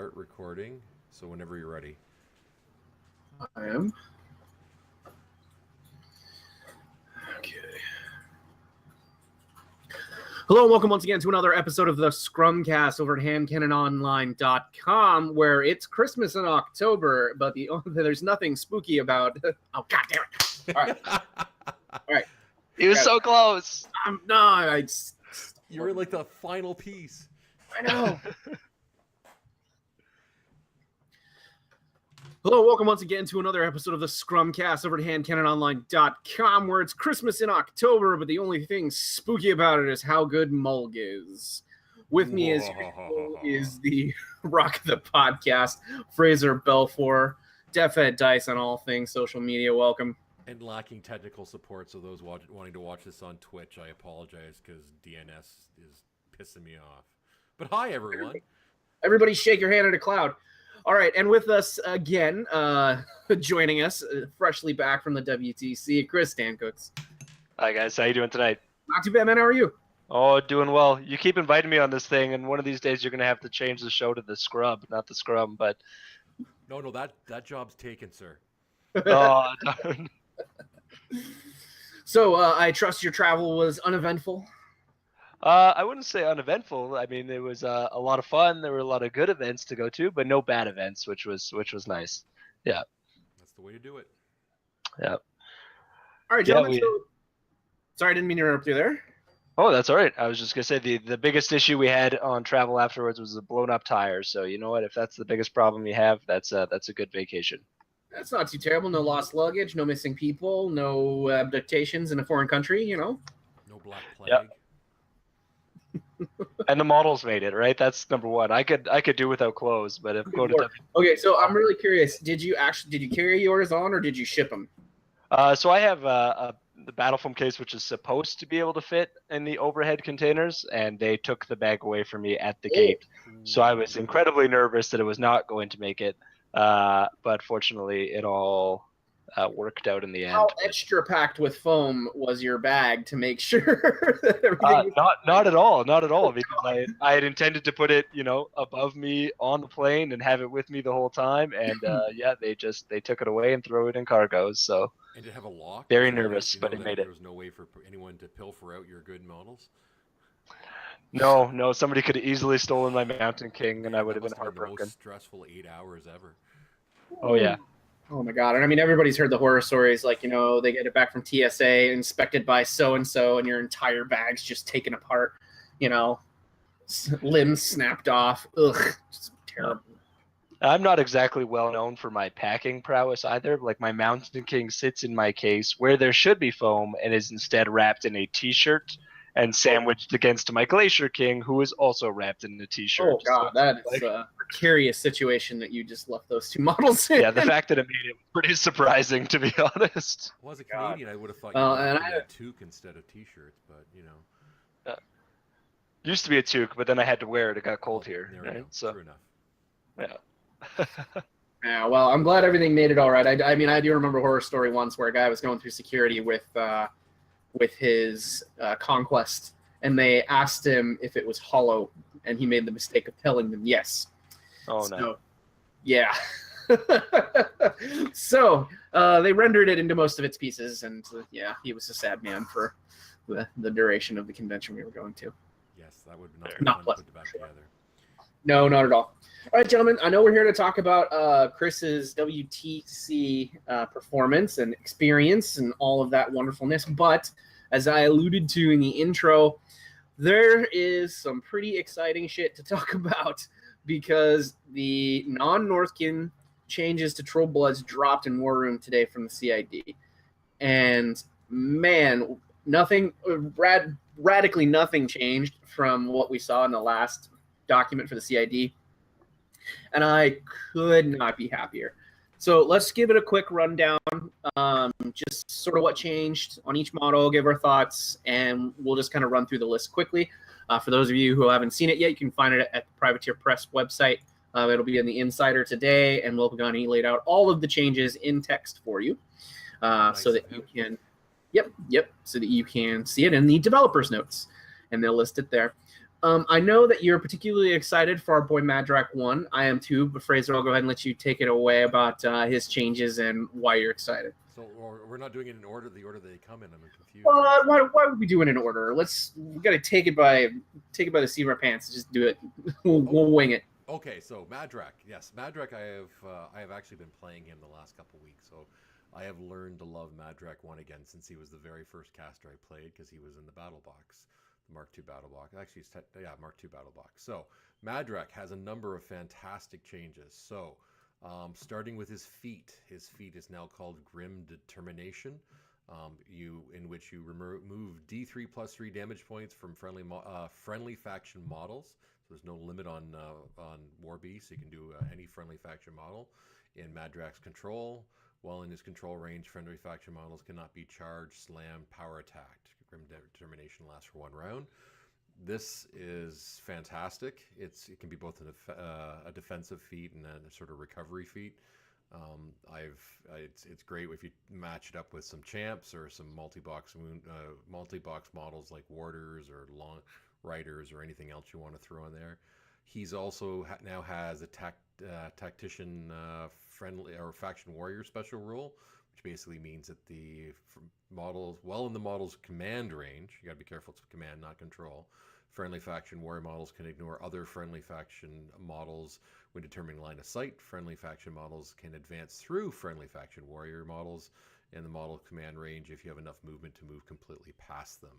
start recording. So whenever you're ready. I am. Okay. Hello and welcome once again to another episode of the Scrumcast over at handcannononline.com, where it's Christmas in October, but there's nothing spooky about. Oh, God damn it! All right, all right. He was so close. You were like the final piece. I know. Hello, welcome once again to another episode of the Scrumcast over at handcannononline.com, where it's Christmas in October, but the only thing spooky about it is how good Mulg is. With me as usual is the rock of the podcast, Fraser Belfour, DeffHeadDice on all things social media. Welcome. And lacking technical support, so those wanting to watch this on Twitch, I apologize because DNS is pissing me off. But hi, everyone. Everybody shake your hand at a cloud. All right, and with us again, joining us, freshly back from the WTC, Chris Dancocks. Hi, guys. How you doing tonight? Not too bad, man. How are you? Oh, doing well. You keep inviting me on this thing, and one of these days you're going to have to change the show to the Scrub, not the Scrum, but... No, that job's taken, sir. Oh, darn. So, I trust your travel was uneventful? I wouldn't say uneventful. I mean, it was a lot of fun. There were a lot of good events to go to, but no bad events, which was nice. Yeah. That's the way to do it. Yeah. All right, gentlemen. Sorry, I didn't mean to interrupt you there. Oh, that's all right. I was just going to say the biggest issue we had on travel afterwards was a blown up tire. So you know what? If that's the biggest problem you have, that's a good vacation. That's not too terrible. No lost luggage, no missing people, no abductions in a foreign country, you know? No black plague. Yep. And the models made it, right? That's number one. I could do without clothes, but if go to okay, so I'm really curious. Did you carry yours on, or did you ship them? So I have the battle foam case, which is supposed to be able to fit in the overhead containers, and they took the bag away from me at the gate. So I was incredibly nervous that it was not going to make it, but fortunately, it all worked out in the end. How extra packed with foam was your bag to make sure that everything not at all because I had intended to put it above me on the plane and have it with me the whole time, and yeah, they took it away and threw it in cargoes. So and did it have a lock? Very nervous, but it made it. There was no way for anyone to pilfer out your good models. No, somebody could have easily stolen my Mountain King, and I would have been heartbroken. The most stressful 8 hours ever. Oh yeah. Oh my God. And I mean, everybody's heard the horror stories, like, they get it back from TSA, inspected by so-and-so, and your entire bag's just taken apart, limbs snapped off. Ugh, just terrible. I'm not exactly well known for my packing prowess either. Like, my Mountain King sits in my case where there should be foam and is instead wrapped in a t-shirt and sandwiched against my Glacier King, who is also wrapped in a t-shirt. Oh God, that is a precarious situation that you just left those two models in. Yeah, the fact that it made it was pretty surprising, to be honest. Well, as a Canadian, I would have thought you would have a toque instead of t-shirts, but Used to be a toque, but then I had to wear it. It got cold here. Right? So, true enough. Yeah. Yeah, well, I'm glad everything made it all right. I mean, I do remember a horror story once where a guy was going through security with his Conquest, and they asked him if it was hollow, and he made the mistake of telling them yes. Oh, no. Yeah. So they rendered it into most of its pieces, and yeah, he was a sad man for the duration of the convention we were going to. Yes, that would not put it back together. No, not at all. All right, gentlemen, I know we're here to talk about Chris's WTC performance and experience and all of that wonderfulness, but as I alluded to in the intro, there is some pretty exciting shit to talk about because the non-Northkin changes to Trollbloods dropped in War Room today from the CID. And man, radically nothing changed from what we saw in the last document for the CID. And I could not be happier. So let's give it a quick rundown, just sort of what changed on each model, give our thoughts, and we'll just kind of run through the list quickly. For those of you who haven't seen it yet, you can find it at the Privateer Press website. It'll be in the Insider today, and we'll go laid out all of the changes in text for you, so that you can, so that you can see it in the developers notes, and they'll list it there. I know that you're particularly excited for our boy Madrak 1. I am too, but Fraser, I'll go ahead and let you take it away about his changes and why you're excited. So we're not doing it in order, the order they come in. I'm confused. Why would we do it in order? We got to take it by the seat of our pants and just do it. We'll wing it. Okay, so Madrak, yes, Madrak. I have actually been playing him the last couple weeks, so I have learned to love Madrak 1 again since he was the very first caster I played because he was in the battle box, the Mark II battle box. Actually, Mark II battle box. So Madrak has a number of fantastic changes. So starting with his feat is now called Grim Determination. In which you remove D3 plus 3 damage points from friendly faction models. So there's no limit on War Beast. So you can do any friendly faction model in Madrak's control. While in his control range, friendly faction models cannot be charged, slammed, power attacked. Grim Determination lasts for 1 round. This is fantastic. It can be both a defensive feat and a sort of recovery feat. It's great if you match it up with some champs or some multi-box models like warders or long riders or anything else you want to throw in there. He's also now has a tactician friendly or faction warrior special rule, which basically means that the models in the model's command range, you got to be careful, it's command, not control. Friendly faction warrior models can ignore other friendly faction models when determining line of sight. Friendly faction models can advance through friendly faction warrior models in the model command range if you have enough movement to move completely past them.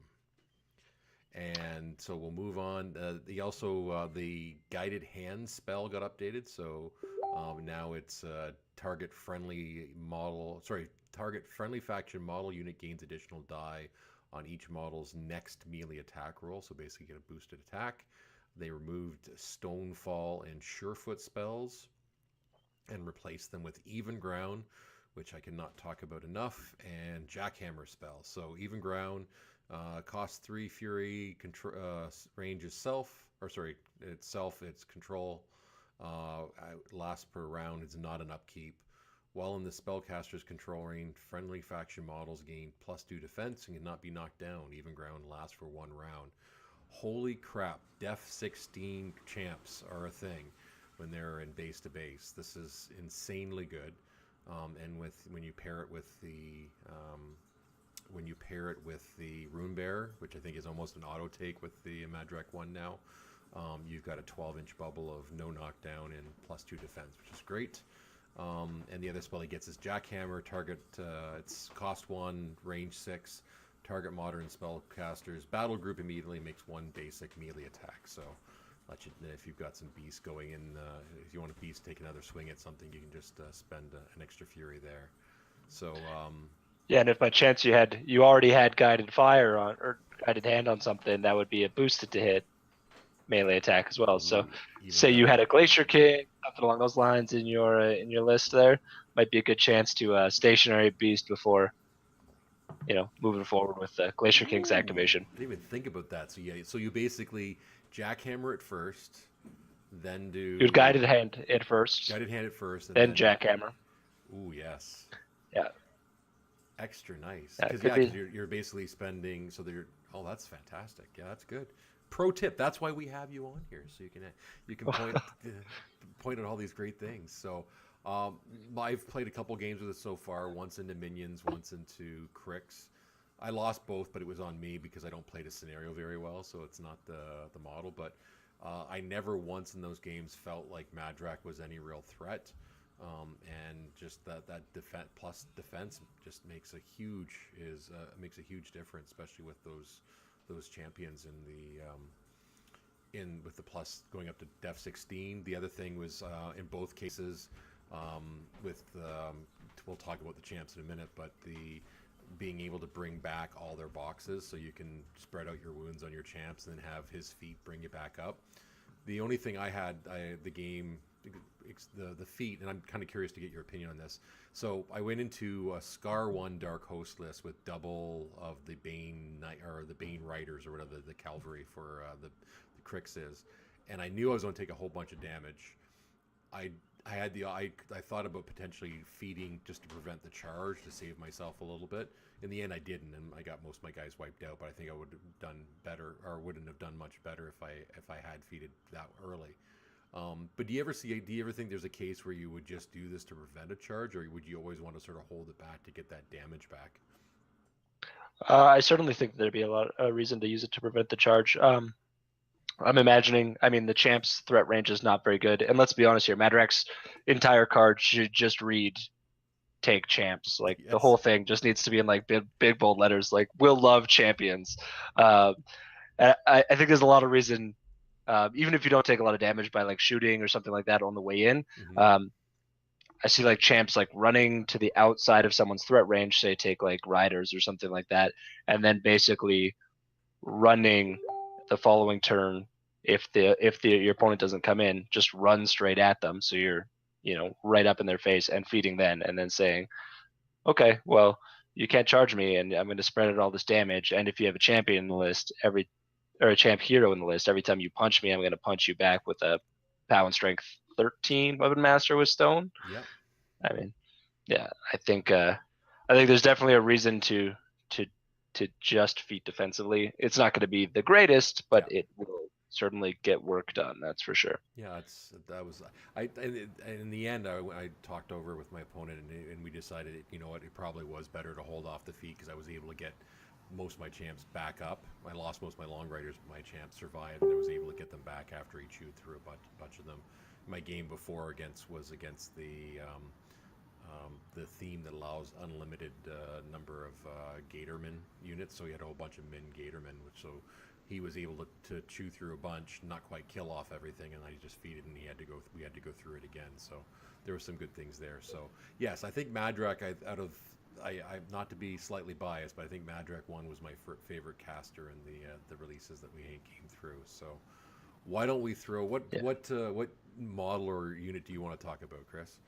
And so we'll move on. The guided hand spell got updated, so now it's target friendly faction model unit gains additional die on each model's next melee attack roll, so basically get a boosted attack. They removed Stonefall and Surefoot spells and replaced them with Even Ground, which I cannot talk about enough, and Jackhammer spells. So Even Ground costs 3 Fury, range is its control lasts per round, it's not an upkeep. While in the spellcaster's control range, friendly faction models gain +2 defense and cannot be knocked down. Even Ground lasts for 1 round. Holy crap, Def 16 champs are a thing when they're in base to base. This is insanely good. And when you pair it with the Rune Bearer, which I think is almost an auto take with the Madrak 1 now, you've got a 12-inch bubble of no knockdown and +2 defense, which is great. And the other spell he gets is Jackhammer. Target, it's cost 1, range 6. Target modern spellcasters battle group immediately makes 1 basic melee attack. So, if you've got some beasts going in, if you want a beast take another swing at something, you can just spend an extra fury there. So, yeah, and if by chance you already had guided fire on or guided hand on something, that would be a boosted to hit melee attack as well. So, say you had a Glacier King, something along those lines in your list, there might be a good chance to stationary beast before moving forward with Glacier King's activation. I didn't even think about that. So so you basically Jackhammer it first, then do You'd guided hand it first. Guided hand it first, and then Jackhammer. Ooh, yes. Yeah. Extra nice. Because you're basically spending. So that's fantastic. Yeah, that's good. Pro tip: that's why we have you on here, so you can point at all these great things. So. I've played a couple games with it so far, once into minions, once into Cricks. I lost both, but it was on me because I don't play the scenario very well, so it's not the model. But I never once in those games felt like Madrak was any real threat. And just that defense plus defense just makes a huge difference, especially with those champions with the plus going up to Def 16. The other thing was in both cases. We'll talk about the champs in a minute, but the being able to bring back all their boxes, so you can spread out your wounds on your champs and then have his feet bring you back up. The only thing the feat, and I'm kind of curious to get your opinion on this. So I went into a Scar 1 Dark Host list with double of the Bane or the Bane Riders or whatever the cavalry for the Crix is, and I knew I was going to take a whole bunch of damage. I thought about potentially feeding just to prevent the charge to save myself a little bit. In the end, I didn't, and I got most of my guys wiped out. But I think I would have done better, or wouldn't have done much better if I had feeded that early. But do you ever think there's a case where you would just do this to prevent a charge, or would you always want to sort of hold it back to get that damage back? I certainly think there'd be a reason to use it to prevent the charge. I'm imagining, I mean, the champ's threat range is not very good. And let's be honest here, Madrak's entire card should just read take champs. Like the whole thing just needs to be in like big bold letters, like we'll love champions. I think there's a lot of reason, even if you don't take a lot of damage by like shooting or something like that on the way in, I see like champs like running to the outside of someone's threat range, say take like riders or something like that, and then basically running the following turn if your opponent doesn't come in, just run straight at them, so you're right up in their face and feeding then, and then saying, okay, well, you can't charge me and I'm going to spread out all this damage, and if you have a champion in the list, or a champ hero in the list, every time you punch me, I'm going to punch you back with a power and strength 13 weapon master with stone. Yeah. I mean, yeah, I think there's definitely a reason to just feed defensively. It's not going to be the greatest, but it will certainly get work done. That's for sure. Yeah, in the end, I talked over with my opponent, and we decided, it probably was better to hold off the feat because I was able to get most of my champs back up. I lost most of my long riders, but my champs survived, and I was able to get them back after he chewed through a bunch of them. My game before was against the theme that allows unlimited number of Gatorman units, so he had a whole bunch of Min Gatorman, so he was able to chew through a bunch, not quite kill off everything, and I just feed it, and we had to go through it again. So there were some good things there. So yes, I think Madrak, I not to be slightly biased, but I think Madrak 1 was my favorite caster in the releases that we came through. So why don't we throw what model or unit do you want to talk about, Chris?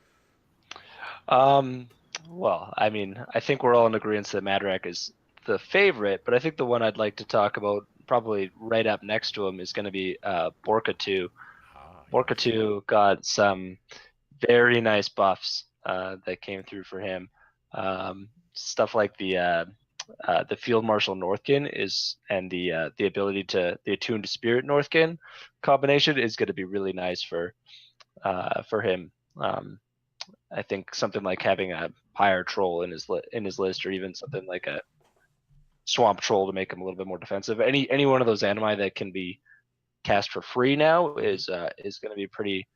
Well, I mean, I think we're all in agreement that Madrak is the favorite, but I think the one I'd like to talk about, probably right up next to him, is going to be Borka 2. Borka 2 got some very nice buffs that came through for him. Stuff like the Field Marshal Northkin and the ability to the Attuned Spirit Northkin combination is going to be really nice for him. I think something like having a Pyre Troll in his list, or even something like a Swamp Troll to make him a little bit more defensive. Any one of those animi that can be cast for free now is going to be pretty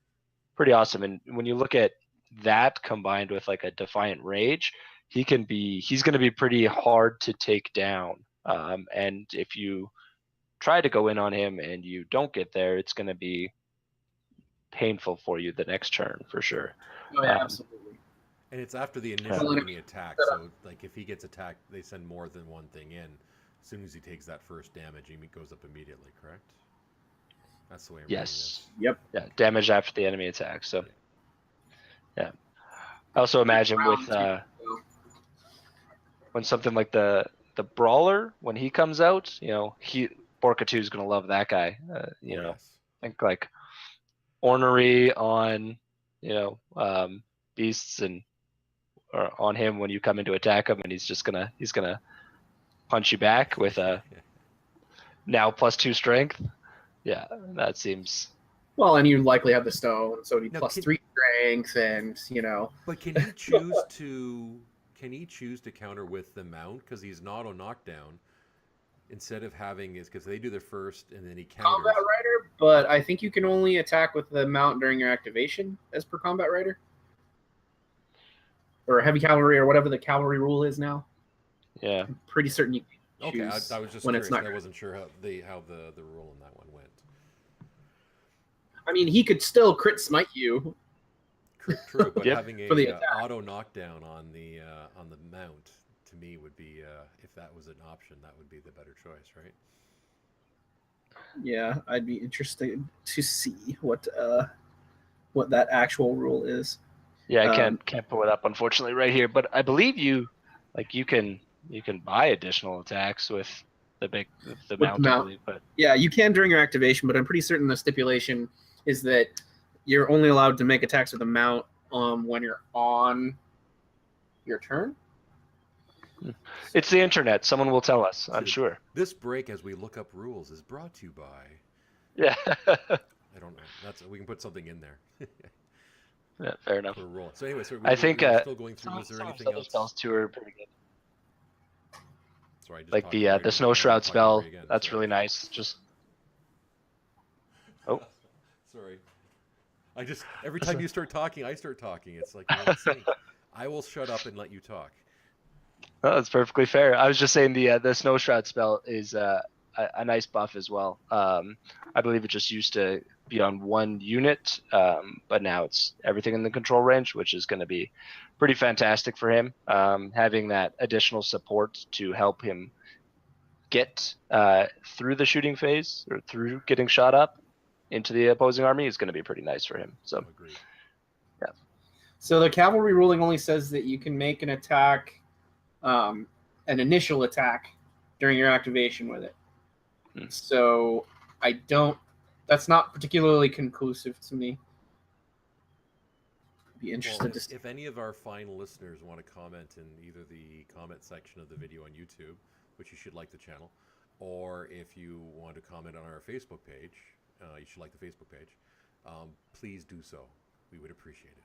awesome. And when you look at that combined with like a Defiant Rage, he's going to be pretty hard to take down. And if you try to go in on him and you don't get there, it's going to be painful for you the next turn for sure. Oh, yeah, absolutely. And it's after the initial enemy attack, so like if he gets attacked, they send more than one thing in. As soon as he takes that first damage, he goes up immediately, correct? That's the way I'm reading this. Yep. Yeah, damage after the enemy attack. So, yeah. I also imagine with when something like the Brawler, when he comes out, Borka 2 is going to love that guy. I think like Ornery on, beasts and on him when you come in to attack him, and he's gonna punch you back with a now +2 strength. Yeah, that seems. Well, and you likely have the stone, so he +3 strength, and But can he choose to? Can he choose to counter with the mount because he's an auto knockdown instead of having because they do their first and then he counters. Combat Rider, but I think you can only attack with the mount during your activation as per Combat Rider. Or heavy cavalry, or whatever the cavalry rule is now. Yeah, I'm pretty certain you can choose. Okay, I was just when curious. it's not. I wasn't sure how the rule in that one went. I mean, he could still crit smite you. True, but having for the a attack. auto knockdown on the mount to me would be if that was an option, that would be the better choice, right? Yeah, I'd be interested to see what that actual rule is. Yeah, I can't pull it up unfortunately right here, but I believe you can buy additional attacks with the mount. I believe, but yeah, you can during your activation, but I'm pretty certain the stipulation is that you're only allowed to make attacks with a mount when you're on your turn. It's the internet. Someone will tell us, I'm sure. This break, as we look up rules, is brought to you by... Yeah. I don't know. We can put something in there. Yeah, fair enough. Roll. So anyway, I think we're still going through. Was there some anything other else? spells too are pretty good. Sorry, I just Like talked the over you. Snow Shroud Talking spell. over you again. That's Sorry. really nice. Just Sorry. Every time you start talking, I start talking. It's like you're insane. I will shut up and let you talk. oh, that's perfectly fair. I was just saying the Snow Shroud spell is a nice buff as well. I believe it just used to be on one unit, but now it's everything in the control range, which is going to be pretty fantastic for him. Having that additional support to help him get through the shooting phase or through getting shot up into the opposing army is going to be pretty nice for him. So, Agreed. yeah. So the cavalry ruling only says that you can make an attack, an initial attack, during your activation with it. So that's not particularly conclusive to me. Be interested to see. If any of our fine listeners want to comment in either the comment section of the video on YouTube, which you should like the channel, or if you want to comment on our Facebook page, you should like the Facebook page, please do so. We would appreciate it.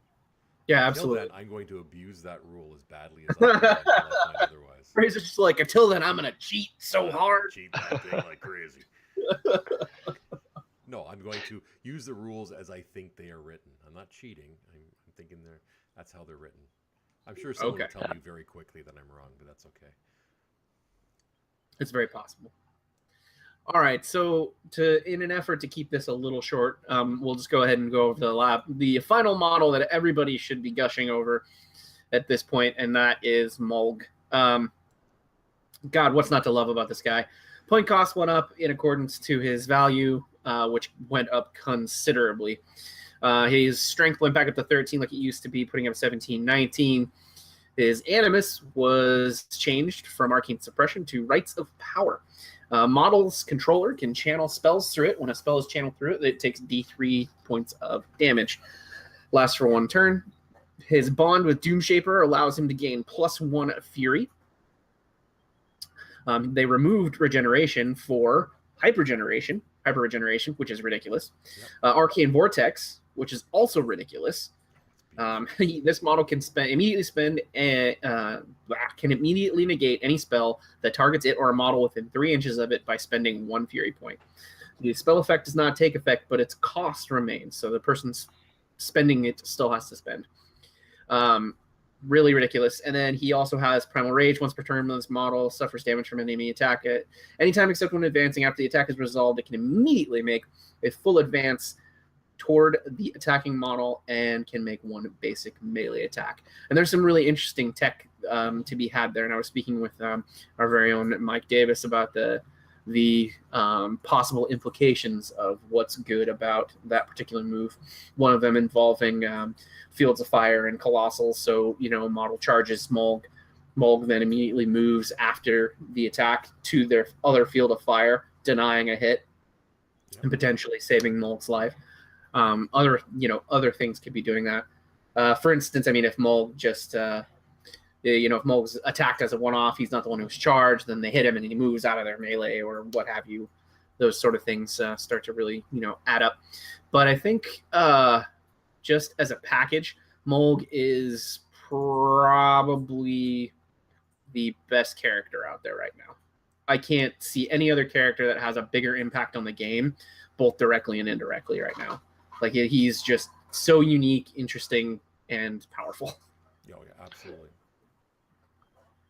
Yeah, absolutely. Until then, I'm going to abuse that rule as badly as I can otherwise. Fraser's just like, until then, I'm going to cheat so hard. Cheat that thing like crazy. No, I'm going to use the rules as I think they are written. I'm not cheating. I'm thinking that's how they're written. I'm sure someone will tell me very quickly that I'm wrong, but that's okay. It's very possible. All right, so in an effort to keep this a little short, we'll just go ahead and go over the final model that everybody should be gushing over at this point, and that is Mulg. God, what's not to love about this guy? Point cost went up in accordance to his value, which went up considerably. His strength went back up to 13 like it used to be, putting up 17, 19. His animus was changed from arcane suppression to rites of power. Model's controller can channel spells through it. When a spell is channeled through it, it takes D3 points of damage. Lasts for 1 turn. His bond with Doomshaper allows him to gain +1 Fury. They removed regeneration for hyper regeneration, which is ridiculous. Yep. Arcane Vortex, which is also ridiculous. This model can immediately negate any spell that targets it or a model within 3 inches of it by spending 1 Fury point. The spell effect does not take effect, but its cost remains, so the person spending it still has to spend. Really ridiculous. And then he also has Primal Rage. Once per turn, this model suffers damage from an enemy attack at any time except when advancing. After the attack is resolved, it can immediately make a full advance toward the attacking model and can make 1 basic melee attack. And there's some really interesting tech to be had there. And I was speaking with our very own Mike Davis about the possible implications of what's good about that particular move. One of them involving Fields of Fire and Colossal. So, model charges Mulg. Mulg then immediately moves after the attack to their other Field of Fire, denying a hit and potentially saving Mulg's life. Other things could be doing that. For instance, if Mulg just, if Mulg's attacked as a one-off, he's not the one who's charged, then they hit him and he moves out of their melee or what have you. Those sort of things start to really, add up. But I think just as a package, Mulg is probably the best character out there right now. I can't see any other character that has a bigger impact on the game, both directly and indirectly right now. Like, he's just so unique, interesting, and powerful. Oh, yeah, absolutely.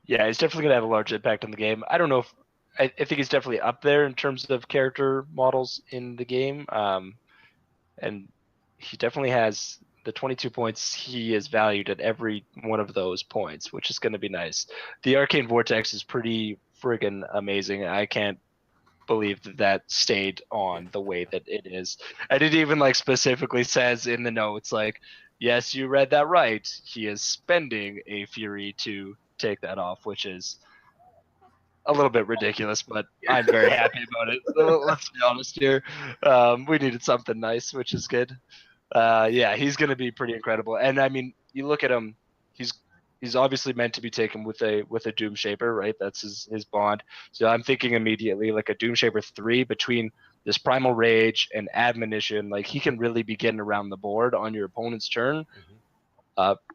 Yeah, he's definitely going to have a large impact on the game. I don't know if I think he's definitely up there in terms of character models in the game. And he definitely has the 22 points. He is valued at every one of those points, which is going to be nice. The Arcane Vortex is pretty friggin' amazing. I can't believe that stayed on the way that it is. And it even specifically says in the notes, yes, you read that right. He is spending a Fury to take that off, which is a little bit ridiculous, but I'm very happy about it. Let's be honest here. We needed something nice, which is good. Yeah, he's going to be pretty incredible. And I mean, you look at him, he's obviously meant to be taken with a Doom Shaper, right? That's his bond. So I'm thinking immediately like a Doom Shaper 3 between this Primal Rage and Admonition. Like he can really be getting around the board on your opponent's turn,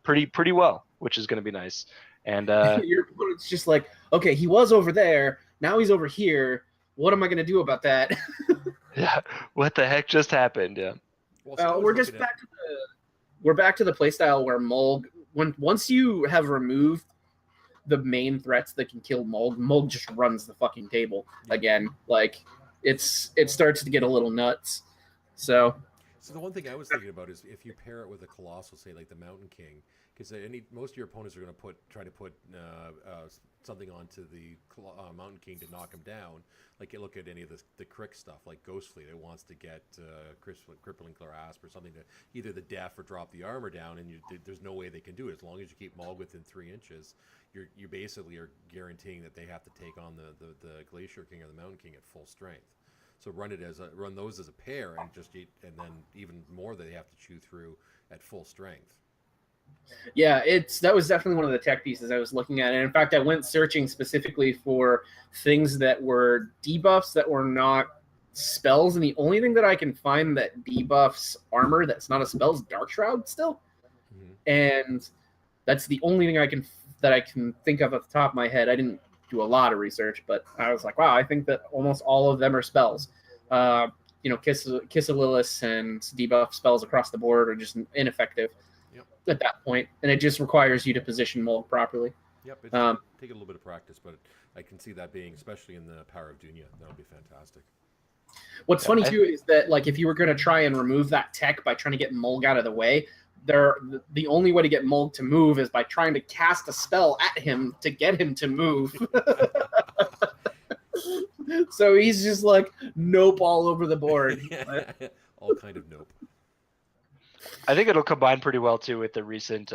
pretty well, which is going to be nice. And your opponent's just like, okay, he was over there, now he's over here. What am I going to do about that? yeah, what the heck just happened? Yeah. Well, We're back to the playstyle where Mulg, once you have removed the main threats that can kill Mulg just runs the fucking table again. Like it starts to get a little nuts. So the one thing I was thinking about is if you pair it with a Colossal, say like the Mountain King, because most of your opponents are going to try to put something onto the Mountain King to knock him down. Like you look at any of the Crick stuff, like Ghost Fleet, it wants to get Crippling Clasp or something to either the Deaf or drop the armor down, and there's no way they can do it. As long as you keep Mulg within 3 inches, you basically are guaranteeing that they have to take on the Glacier King or the Mountain King at full strength. So run those as a pair, and then even more they have to chew through at full strength. Yeah, that was definitely one of the tech pieces I was looking at, and in fact, I went searching specifically for things that were debuffs that were not spells, and the only thing that I can find that debuffs armor that's not a spell is Dark Shroud still, and that's the only thing that I can think of at the top of my head. I didn't do a lot of research, but I was like, wow, I think that almost all of them are spells. Kiss of Lilith and debuff spells across the board are just ineffective at that point, and it just requires you to position Mulg properly. Yep, take a little bit of practice, but I can see that being, especially in the Power of Dunya, that would be fantastic. What's funny too is that like if you were going to try and remove that tech by trying to get Mulg out of the way, the only way to get Mulg to move is by trying to cast a spell at him to get him to move. So he's just like nope all over the board. All kind of nope. I think it'll combine pretty well too with the recent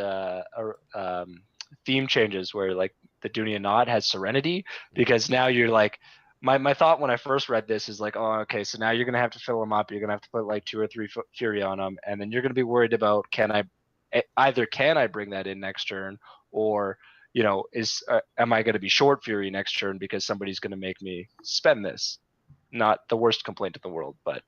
theme changes where like the Dunya Knot has Serenity, because now you're like, my thought when I first read this is like, oh, okay, so now you're going to have to fill them up. You're going to have to put like 2 or 3 Fury on them. And then you're going to be worried about, can I bring that in next turn, or, am I going to be short Fury next turn because somebody's going to make me spend this? Not the worst complaint in the world, but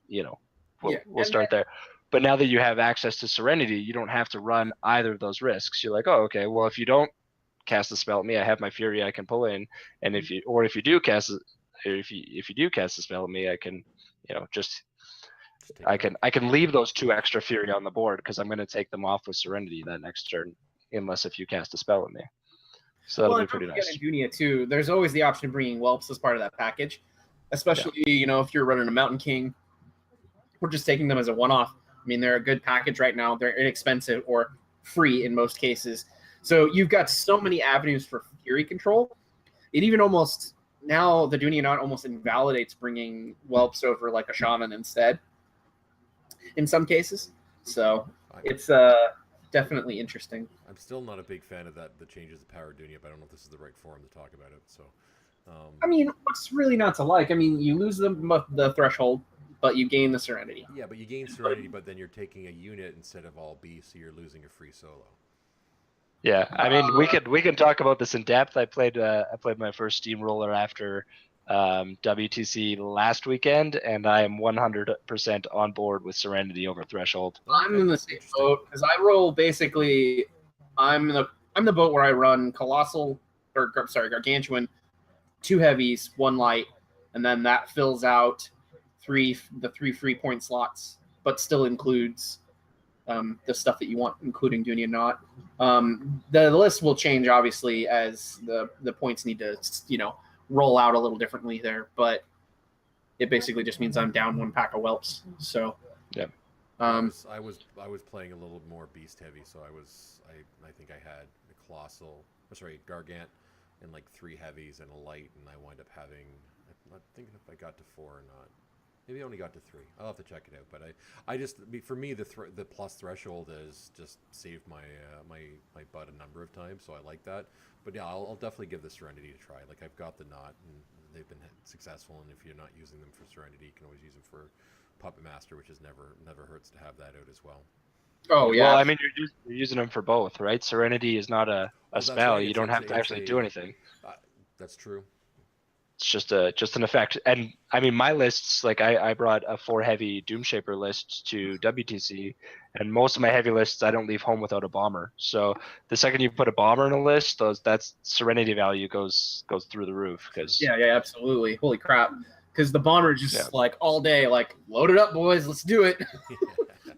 we'll start there. But now that you have access to Serenity, you don't have to run either of those risks. You're like, oh, okay, well, if you don't cast a spell at me, I have my Fury I can pull in. And if you do cast a spell at me, I can, I can leave those 2 extra Fury on the board because I'm going to take them off with Serenity that next turn, unless if you cast a spell at me. So that'll be pretty nice. In Dunya too, there's always the option of bringing Whelps as part of that package, especially if you're running a Mountain King. We're just taking them as a one-off. I mean, they're a good package right now. They're inexpensive or free in most cases. So you've got so many avenues for Fury control. It even almost, now the Dunya Knot almost invalidates bringing Whelps over like a Shaman instead in some cases. So it's definitely interesting. I'm still not a big fan of the changes to Power Dunya, but I don't know if this is the right forum to talk about it. So, I mean, what's really not to like? I mean, you lose the threshold, but you gain the Serenity. Yeah, but you gain Serenity, but then you're taking a unit instead of all beasts, so you're losing a free solo. Yeah, I mean, we can talk about this in depth. I played my first Steamroller after WTC last weekend, and I am 100% on board with Serenity over Threshold. I'm in the same boat because I roll basically. I'm the boat where I run Gargantuan, 2 heavies, 1 light, and then that fills out the 3 free point slots, but still includes the stuff that you want, including Dunya Knot. The list will change obviously as the points need to roll out a little differently there, but it basically just means I'm down 1 pack of Whelps. So yeah. I was playing a little more beast heavy, so I think I had Gargant and like 3 heavies and a light, and I wind up having, I'm not thinking if I got to 4 or not. Maybe I only got to 3. I'll have to check it out. But for me, the plus threshold has just saved my butt a number of times, so I like that. But yeah, I'll definitely give the Serenity a try. Like I've got the Knot, and they've been successful. And if you're not using them for Serenity, you can always use them for Puppet Master, which is never hurts to have that out as well. Oh yeah. Well, I mean, you're using them for both, right? Serenity is not a That's spell. right, You don't have to actually do anything. That's true. It's just an effect. And I mean, my lists, like I brought a 4 heavy Doomshaper list to WTC, and most of my heavy lists I don't leave home without a bomber. So the second you put a bomber in a list, that's Serenity value goes through the roof. Because Yeah, absolutely. Holy crap. Because the bomber just Yeah. like all day, like, load it up, boys, let's do it.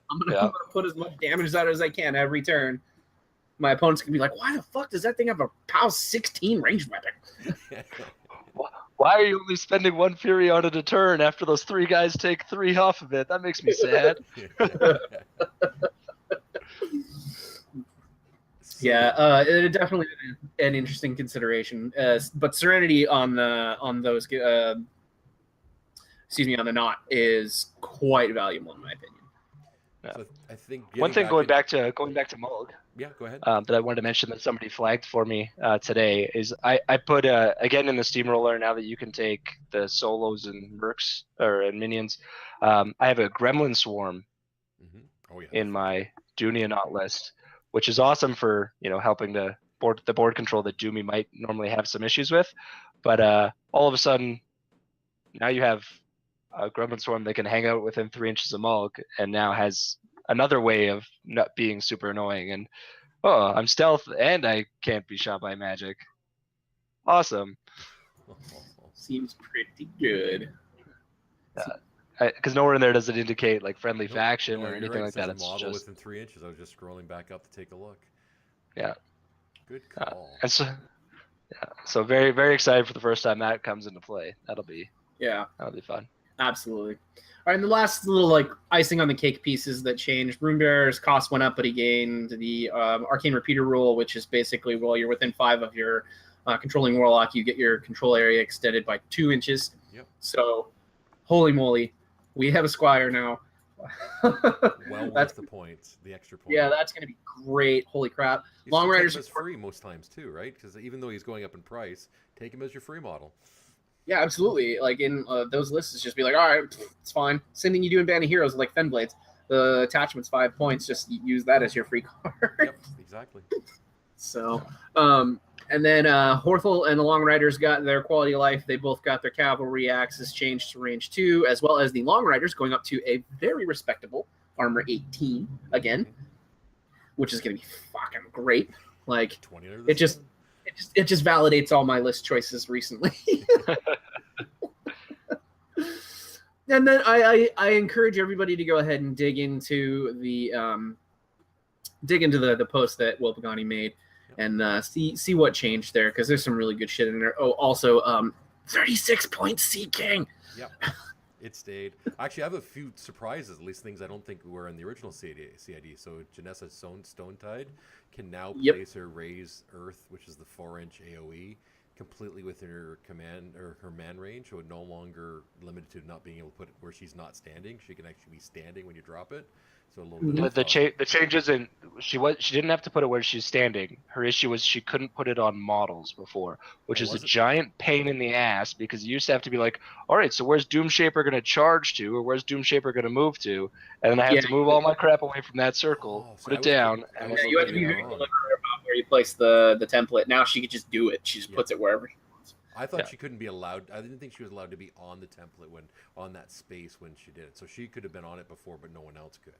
I'm gonna put as much damage out as I can every turn. My opponent's gonna be like, why the fuck does that thing have a POW 16 ranged weapon? why are you only spending 1 Fury on it a turn after those 3 guys take 3 off of it? That makes me sad. Yeah, it definitely an interesting consideration. But Serenity on those, on the knot is quite valuable in my opinion. So I think one thing going back to Mulg. Yeah, go ahead. That I wanted to mention that somebody flagged for me today is I put again in the steamroller, now that you can take the solos and mercs and minions. I have a Gremlin Swarm in my Dunionaut list, which is awesome for helping the board control that Doomy might normally have some issues with. But all of a sudden, now you have a Gremlin Swarm that can hang out within 3 inches of Mulg, and now has another way of not being super annoying. And I'm stealth and I can't be shot by magic. Awesome. Seems pretty good. Because nowhere in there does it indicate like friendly faction or anything like that. It's It's model just within 3 inches. I was just scrolling back up to take a look. Yeah. Good call. And so very, very excited for the first time that comes into play. That'll be fun. Absolutely. All right, and the last little like icing on the cake pieces that changed. Runebearer's cost went up, but he gained the Arcane Repeater rule, which is basically while you're within 5 of your controlling warlock, you get your control area extended by 2 inches. Yep. So, holy moly, we have a squire now. Well worth the points, the extra points. Yeah, that's going to be great. Holy crap. Long Riders is free most times too, right? Because even though he's going up in price, take him as your free model. Yeah, absolutely. Like in those lists, it's just be like, all right, it's fine. Same thing you do in Band of Heroes like Fenblades. The attachment's 5 points. Just use that as your free card. Yep, exactly. So, and then Horthel and the Long Riders got their quality of life. They both got their cavalry axes changed to range 2, as well as the Long Riders going up to a very respectable armor 18 again, which is going to be fucking great. Like, it just validates all my list choices recently. And then I encourage everybody to go ahead and dig into the post that Will Pagani made and see what changed there, because there's some really good shit in there. Oh, also 36 points Sea King. Yep. It stayed. Actually, I have a few surprises, at least things I don't think were in the original CID. So Janessa Stonetide can now place her Raise Earth, which is the 4-inch AoE, completely within her command or her man range, so no longer limited to not being able to put it where she's not standing. She can actually be standing when you drop it. So a little bit. The changes in she didn't have to put it where she's standing. Her issue was she couldn't put it on models before, which is a giant pain in the ass, because you used to have to be like, all right, so where's Doomshaper going to charge to, or where's Doomshaper going to move to, and then I have to move all my crap away from that circle, put it down. You have to be very deliberate about where you place the template. Now she could just do it. She just puts it wherever she wants. I thought she couldn't be allowed. I didn't think she was allowed to be on the template on that space when she did it. So she could have been on it before, but no one else could.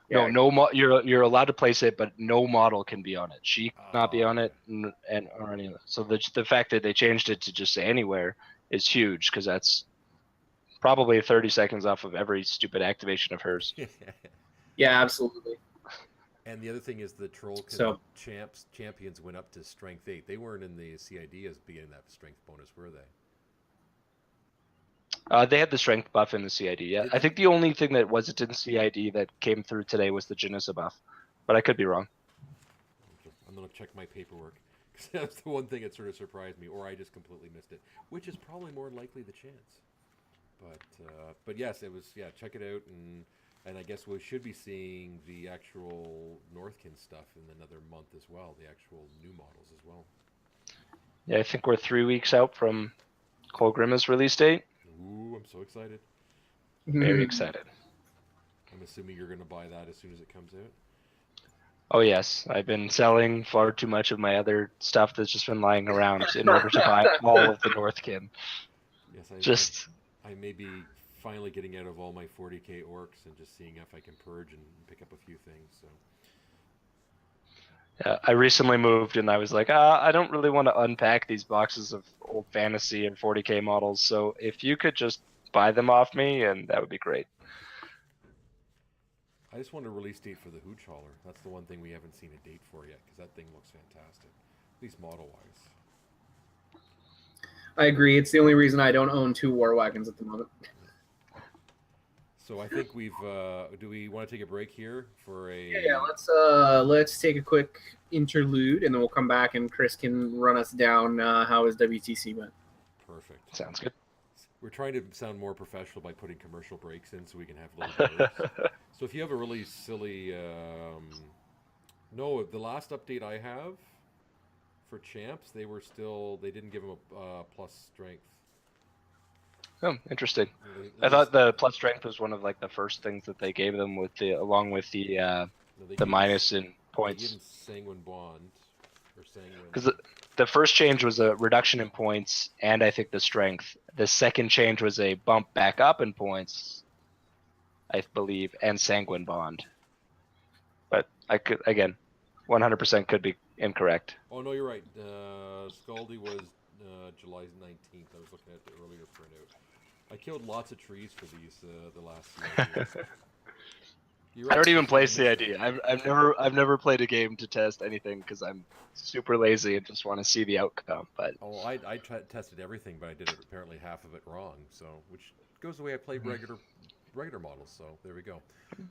You're allowed to place it, but no model can be on it. She cannot be on it, or any of that. So the fact that they changed it to just say anywhere is huge, because that's probably 30 seconds off of every stupid activation of hers. Yeah, absolutely. And the other thing is the troll champions went up to strength 8. They weren't in the CID as being that strength bonus, were they? They had the strength buff in the CID. Yeah, I think the only thing that wasn't in CID that came through today was the Janissa buff, but I could be wrong. I'm gonna check my paperwork, because that's the one thing that sort of surprised me, or I just completely missed it, which is probably more likely the chance. But yes, it was. Yeah, check it out, and I guess we should be seeing the actual Northkin stuff in another month as well. The actual new models as well. Yeah, I think we're 3 weeks out from Colgrimma's release date. Ooh, I'm so excited. Very excited. I'm assuming you're going to buy that as soon as it comes out. Oh yes, I've been selling far too much of my other stuff that's just been lying around in order to buy all of the Northkin. Yes, Just I may be finally getting out of all my 40k orcs and just seeing if I can purge and pick up a few things. So I recently moved and I was like, I don't really want to unpack these boxes of old fantasy and 40k models. So if you could just buy them off me, and that would be great. I just want a release date for the Hooch Hauler. That's the one thing we haven't seen a date for yet, because that thing looks fantastic, at least model-wise. I agree. It's the only reason I don't own 2 war wagons at the moment. So I think we've. Do we want to take a break here for a? Yeah. Let's take a quick interlude, and then we'll come back, and Chris can run us down how his WTC went. Perfect. Sounds good. We're trying to sound more professional by putting commercial breaks in, so we can have little breaks. So if you have a really silly, no, the last update I have for champs, they didn't give him a plus strength. Oh, interesting. At I thought least- the plus strength was one of like the first things that they gave them with along with no, they the gave minus in They gave points. him Sanguine Bond or Sanguine. Because the first change was a reduction in points, and I think the strength. The second change was a bump back up in points, I believe, and sanguine bond. But I could, again, 100% could be incorrect. Oh no, you're right. Scaldy was July 19th. I was looking at the earlier printout. I killed lots of trees for these the last CID. I don't even play CID. I've never played a game to test anything because I'm super lazy and just want to see the outcome. But oh, I tested everything, but I did apparently half of it wrong. So which goes the way I play regular models. So there we go.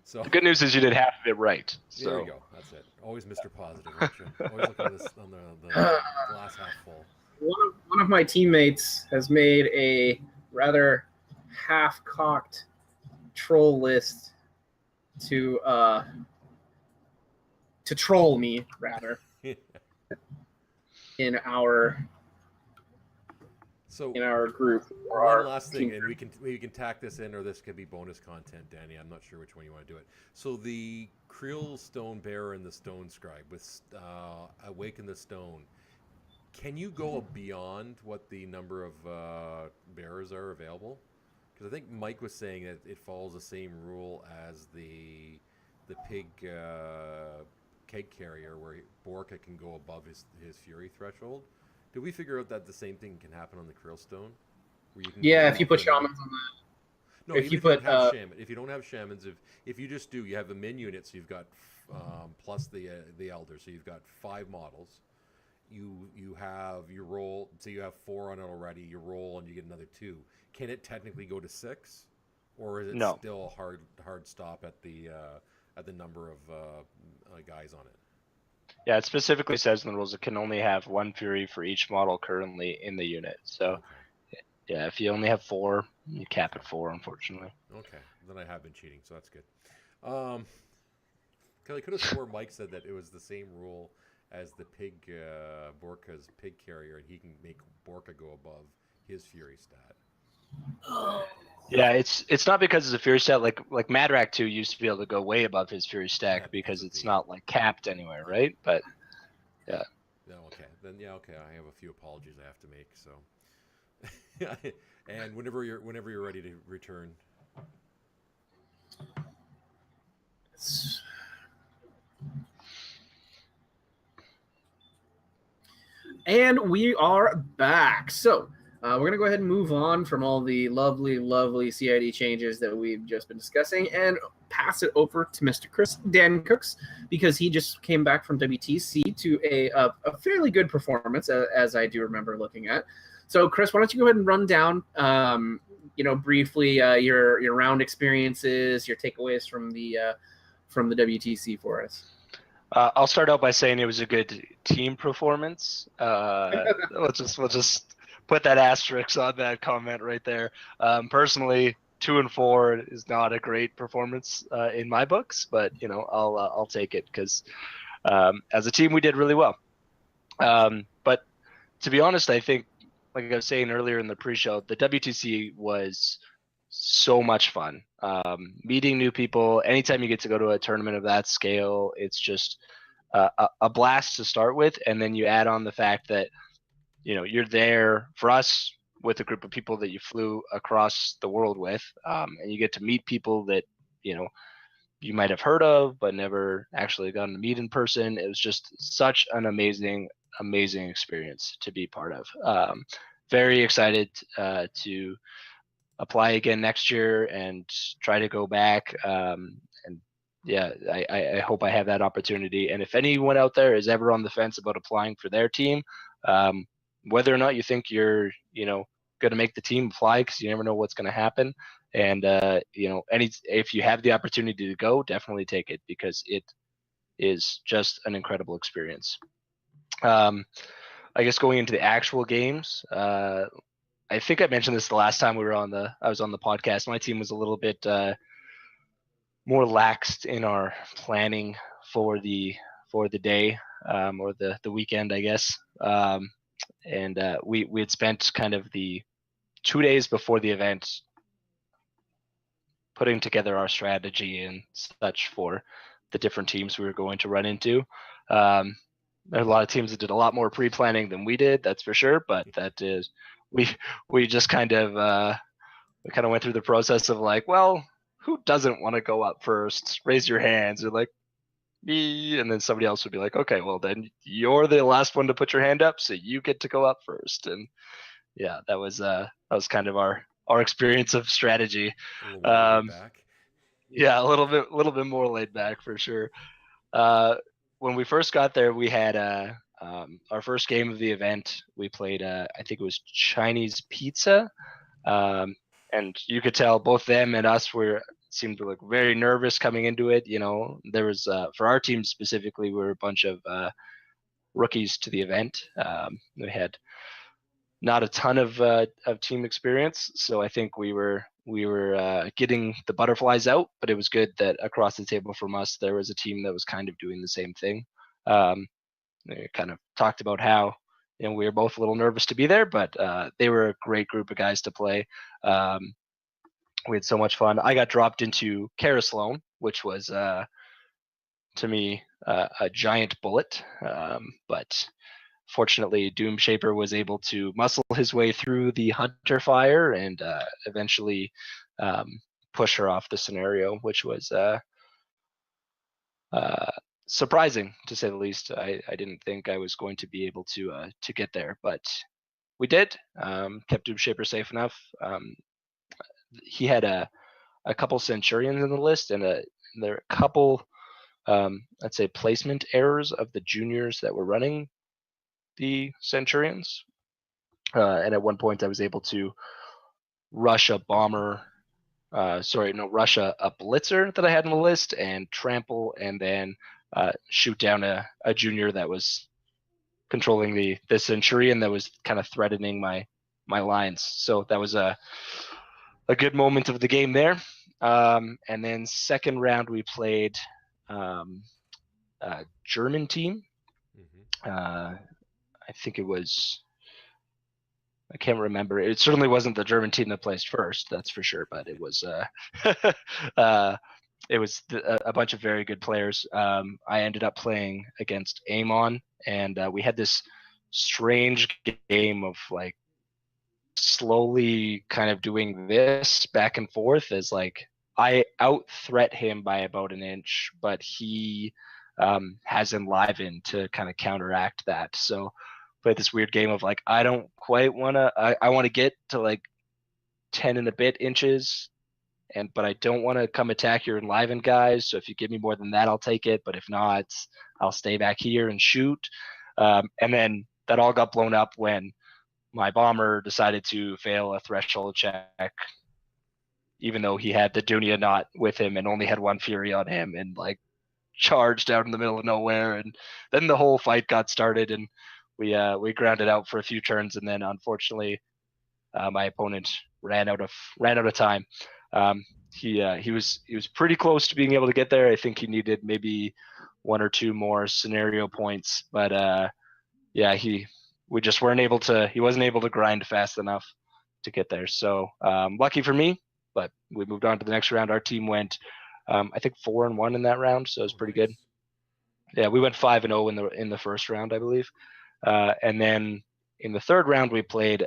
So the good news is you did half of it right. So there you go. That's it. Always Mr. Positive, aren't you? Always looking at this on the glass half full. One of my teammates has made a rather half-cocked troll list to troll me rather in our So group. Or one our last thing, team. and we can tack this in, or this could be bonus content, Danny. I'm not sure which one you want to do it. So the Creel Stone Bearer and the Stone Scribe with Awaken the Stone. Can you go beyond what the number of bearers are available? Because I think Mike was saying that it follows the same rule as the pig keg carrier, where Borka can go above his fury threshold. Did we figure out that the same thing can happen on the Krill Stone? Where you can Yeah, go if you up put to another- shamans on that. No, if even you if you put, don't have shaman, if you don't have shamans, if you just do, you have a min unit, so you've got plus the elder, so you've got 5 models. You have your roll, so you have 4 on it already. You roll and you get another 2. Can it technically go to 6, or is it No. still a hard stop at the number of guys on it? yeah, it specifically says in the rules it can only have 1 fury for each model currently in the unit. So Okay. yeah, if you only have 4, you cap at 4, unfortunately. Okay, then I have been cheating, so that's good. Because I could have swore Mike said that it was the same rule as the pig Borka's pig carrier, and he can make Borka go above his fury stat. Yeah, it's not because it's a fury stat. Like Madrak 2 used to be able to go way above his fury stack Yeah, because because of it's the- not like capped anywhere, right? But No, okay, then yeah, okay. I have a few apologies I have to make. So, and whenever you're ready to return. And we are back. So we're going to go ahead and move on from all the lovely, lovely CID changes that we've just been discussing and pass it over to Mr. Chris Dancocks, because he just came back from WTC to a fairly good performance, as I do remember looking at. So, Chris, why don't you go ahead and run down, briefly your round experiences, your takeaways from the WTC for us. I'll start out by saying it was a good team performance. We'll just put that asterisk on that comment right there. Personally, 2 and 4 is not a great performance in my books, but I'll take it because as a team we did really well. But to be honest, I think, like I was saying earlier in the pre-show, the WTC was so much fun. Meeting new people, anytime you get to go to a tournament of that scale, it's just a blast to start with, and then you add on the fact that you're there for us with a group of people that you flew across the world with, and you get to meet people that you might have heard of but never actually gotten to meet in person. It was just such an amazing experience to be part of. Very excited to apply again next year and try to go back. And yeah, I hope I have that opportunity. And if anyone out there is ever on the fence about applying for their team, whether or not you think you're, going to make the team, apply, because you never know what's going to happen. And if you have the opportunity to go, definitely take it, because it is just an incredible experience. I guess going into the actual games, I think I mentioned this the last time I was on the podcast. My team was a little bit more laxed in our planning for the day, or the weekend, I guess. And we had spent kind of the 2 days before the event putting together our strategy and such for the different teams we were going to run into. There are a lot of teams that did a lot more pre-planning than we did, that's for sure. But that is, we just kind of went through the process of like, well, who doesn't want to go up first? Raise your hands. Or like, me, and then somebody else would be like, okay, well then you're the last one to put your hand up, so you get to go up first. And yeah, that was kind of our experience of strategy. A little more laid back. Yeah, a little bit more laid back for sure. When we first got there, we had our first game of the event. We played I think it was Chinese pizza, and you could tell both them and us seemed to look very nervous coming into it. There was for our team specifically, we were a bunch of rookies to the event. We had not a ton of team experience, so I think we were getting the butterflies out. But it was good that across the table from us, there was a team that was kind of doing the same thing. They kind of talked about how we were both a little nervous to be there, but they were a great group of guys to play. We had so much fun. I got dropped into Karasloan, which was to me a giant bullet, but fortunately Doom Shaper was able to muscle his way through the Hunter fire and eventually push her off the scenario, which was surprising, to say the least. I didn't think I was going to be able to get there, but we did. Kept Doom Shaper safe enough. He had a couple Centurions in the list, and there are a couple, I'd say, placement errors of the juniors that were running the Centurions. And at one point, I was able to rush a bomber. Rush a blitzer that I had on the list and trample, and then shoot down a junior that was controlling the Centurion that was kind of threatening my lines. So that was a good moment of the game there. And then second round, we played a German team. Mm-hmm. I think it was, I can't remember. It certainly wasn't the German team that placed first, that's for sure. But it was it was a bunch of very good players. I ended up playing against Amon, and we had this strange game of like slowly kind of doing this back and forth, as like I out threat him by about an inch, but he has Enliven to kind of counteract that. So played this weird game of like, I don't quite want to, I want to get to like 10 and a bit inches, but I don't want to come attack your Enliven guys. So if you give me more than that, I'll take it. But if not, I'll stay back here and shoot. And then that all got blown up when my bomber decided to fail a threshold check, even though he had the Dunia Knot with him and only had one Fury on him, and like charged out in the middle of nowhere. And then the whole fight got started, and we grounded out for a few turns, and then unfortunately my opponent ran out of time. He was pretty close to being able to get there. I think he needed maybe one or two more scenario points, but we just weren't able to. He wasn't able to grind fast enough to get there. So lucky for me, but we moved on to the next round. Our team went, I think 4-1 in that round, so it was pretty good. Yeah, we went 5-0 in the first round, I believe, and then in the third round we played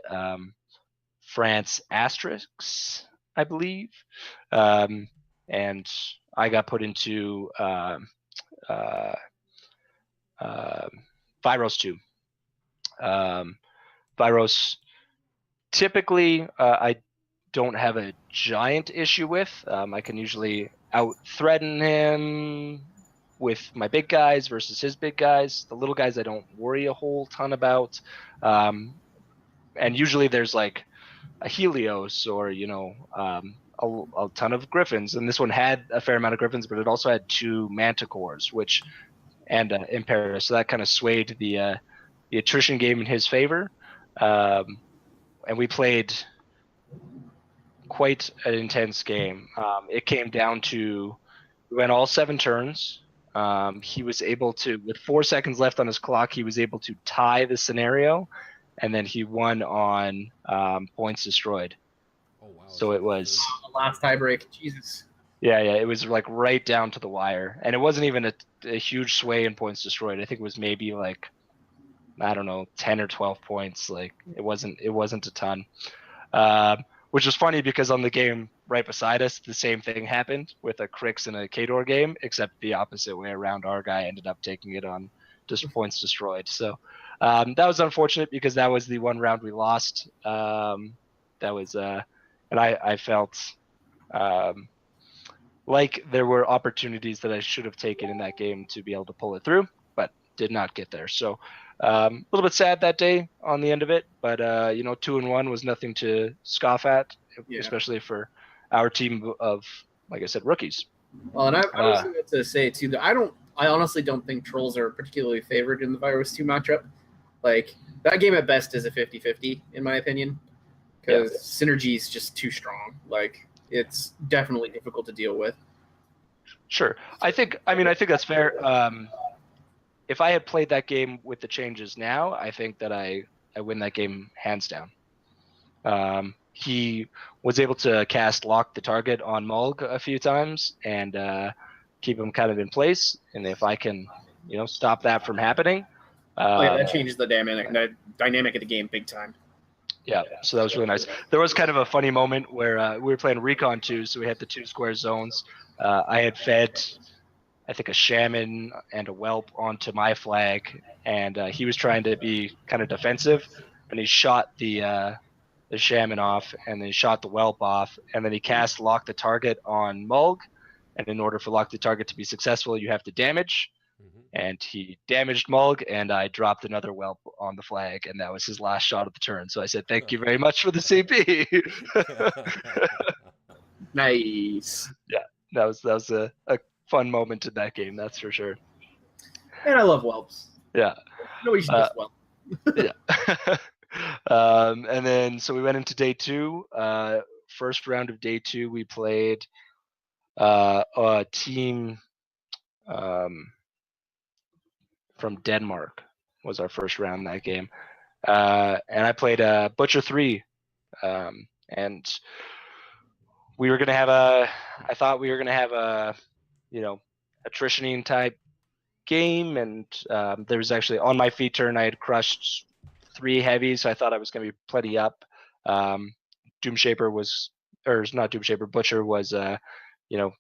France Asterix, I believe, and I got put into Viros 2. Viros, typically, I don't have a giant issue with. I can usually out-threaten him with my big guys versus his big guys. The little guys I don't worry a whole ton about. And usually there's like a Helios or, a ton of Griffins. And this one had a fair amount of Griffins, but it also had 2 Manticores, and Imperator. So that kind of swayed the attrition game in his favor. And we played quite an intense game. It came down to, we went all 7 turns. He was able to, with 4 seconds left on his clock, he was able to tie the scenario, and then he won on points destroyed. Oh wow! So it was The last tiebreak. Jesus. yeah, it was like right down to the wire, and it wasn't even a huge sway in points destroyed. I think it was maybe like, I don't know, 10 or 12 points. Like it wasn't a ton. Which was funny because on the game right beside us, the same thing happened with a Crix and a Kador game, except the opposite way around. Our guy ended up taking it on just points destroyed. So that was unfortunate because that was the one round we lost. That was, and I felt like there were opportunities that I should have taken in that game to be able to pull it through, but did not get there. So a little bit sad that day on the end of it, but 2-1 was nothing to scoff at, especially for our team of, like I said, rookies. Well, and I was going to say too that I honestly don't think Trolls are particularly favored in the Virus 2 matchup. Like that game at best is a 50-50 in my opinion, because Synergy is just too strong. Like it's definitely difficult to deal with. Sure, I think that's fair. If I had played that game with the changes now, I think that I win that game hands down. He was able to cast Lock the Target on Mulg a few times and keep him kind of in place. And if I can, stop that from happening. That changes the dynamic of the game big time. Yeah, so that was really nice. There was kind of a funny moment where we were playing Recon 2, so we had the 2 square zones. I had fed, I think, a Shaman and a Whelp onto my flag, and he was trying to be kind of defensive, and he shot the Shaman off, and then he shot the Whelp off, and then he cast Lock the Target on Mulg, and in order for Lock the Target to be successful, you have to damage, and he damaged Mulg, and I dropped another Whelp on the flag, and that was his last shot of the turn. So I said, thank you very much for the CP. Nice. Yeah, that was a fun moment in that game, that's for sure. And I love Whelps. Yeah. Nobody should just Whelp. Yeah. And then, so we went into day 2. First round of day 2, we played a team from Denmark was our first round in that game. And I played Butcher 3. And we were going to have I thought we were going to have a attritioning type game. And there was actually, on my feat turn, I had crushed 3 heavies, so I thought I was going to be plenty up. Doomshaper was, or not Doomshaper, Butcher was,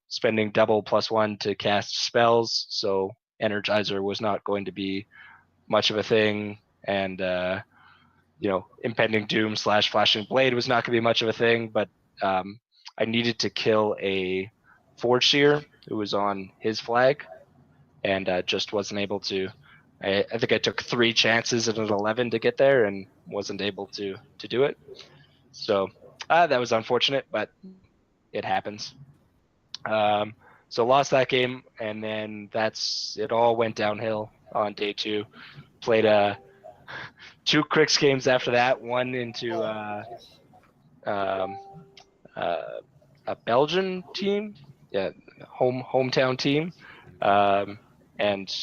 spending double +1 to cast spells, so Energizer was not going to be much of a thing, and Impending Doom / Flashing Blade was not going to be much of a thing, but I needed to kill a Forge Seer who was on his flag, and just wasn't able to. I think I took 3 chances at an 11 to get there and wasn't able to do it. So that was unfortunate, but it happens. So lost that game, and then it all went downhill on day 2. Played 2 Crix games after that, one into a Belgian team, hometown team, and